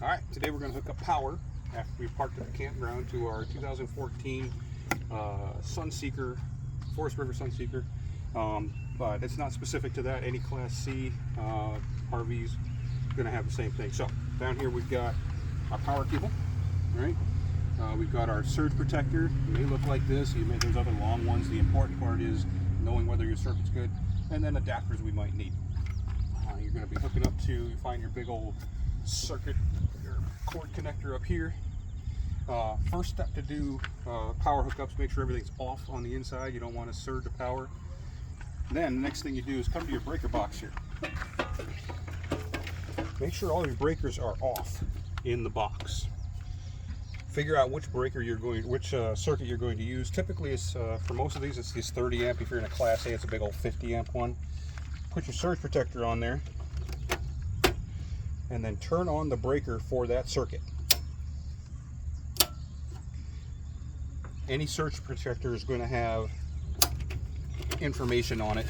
All right, today we're going to hook up power after we parked at the campground to our 2014 Sunseeker, Forest River Sunseeker. But it's not specific to that. Any Class C RVs going to have the same thing. So down here we've got our power cable, right? We've got our surge protector. It may look like this. There's other long ones. The important part is knowing whether your circuit's good, and then adapters we might need. You're going to be hooking up to find your big old circuit, your cord connector up here. First step to do power hookups, make sure everything's off on the inside. You don't want to surge the power. Then the next thing you do is come to your breaker box here. Make sure all your breakers are off in the box. Figure out which breaker you're going, which circuit you're going to use. Typically, it's for most of these, it's this 30 amp. If you're in a Class A, it's a big old 50 amp one. Put your surge protector on there, and then turn on the breaker for that circuit. Any surge protector is going to have information on it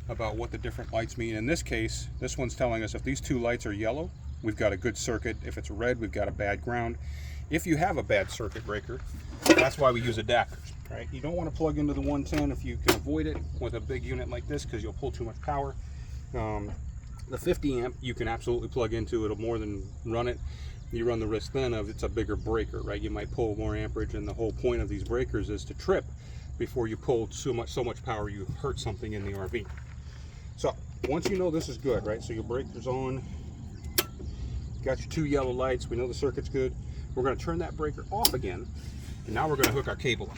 about what the different lights mean. In this case, this one's telling us if these two lights are yellow, we've got a good circuit. If it's red, we've got a bad ground. If you have a bad circuit breaker, that's why we use adapters, right? You don't want to plug into the 110 if you can avoid it with a big unit like this, because you'll pull too much power. The 50 amp you can absolutely plug into. It'll more than run it. You run the risk then of it's a bigger breaker, right? You might pull more amperage, and the whole point of these breakers is to trip before you pull so much power you hurt something in the RV. So once you know this is good, right? So your breaker's on, got your two yellow lights, we know the circuit's good. We're going to turn that breaker off again, and now we're going to hook our cable up.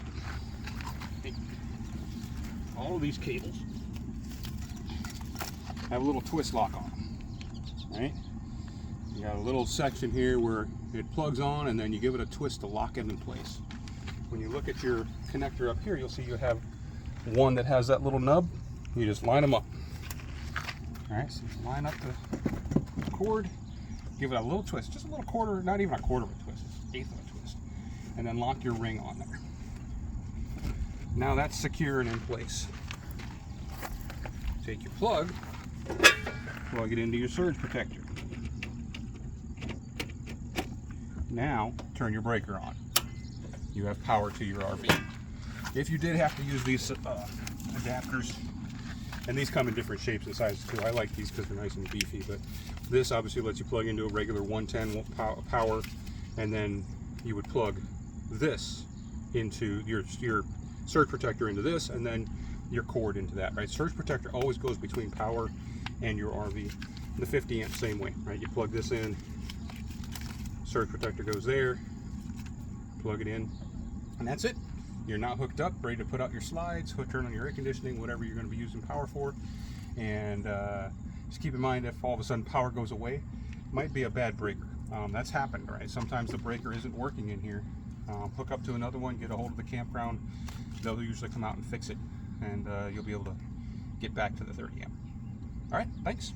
All of these cables have a little twist lock on them, right? You got a little section here where it plugs on, and then you give it a twist to lock it in place. When you look at your connector up here, you'll see you have one that has that little nub. You just line them up. All right, so you line up the cord, give it a little twist, just a little quarter, not even a quarter of a twist, it's eighth of a twist, and then lock your ring on there. Now that's secure and in place. Take your plug, plug it into your surge protector. Now turn your breaker on. You have power to your RV. If you did have to use these adapters, and these come in different shapes and sizes too. I like these because they're nice and beefy, but this obviously lets you plug into a regular 110 power, and then you would plug this into your surge protector into this, and then your cord into that, right? Surge protector always goes between power and your RV. The 50 amp same way, right? You plug this in, surge protector goes there, plug it in, and that's it. You're now hooked up, ready to put out your slides, turn on your air conditioning, whatever you're going to be using power for. And just keep in mind, if all of a sudden power goes away, it might be a bad breaker. That's happened, right? Sometimes the breaker isn't working in here. Hook up to another one, get a hold of the campground. They'll usually come out and fix it, and you'll be able to get back to the 30 amp. All right, thanks.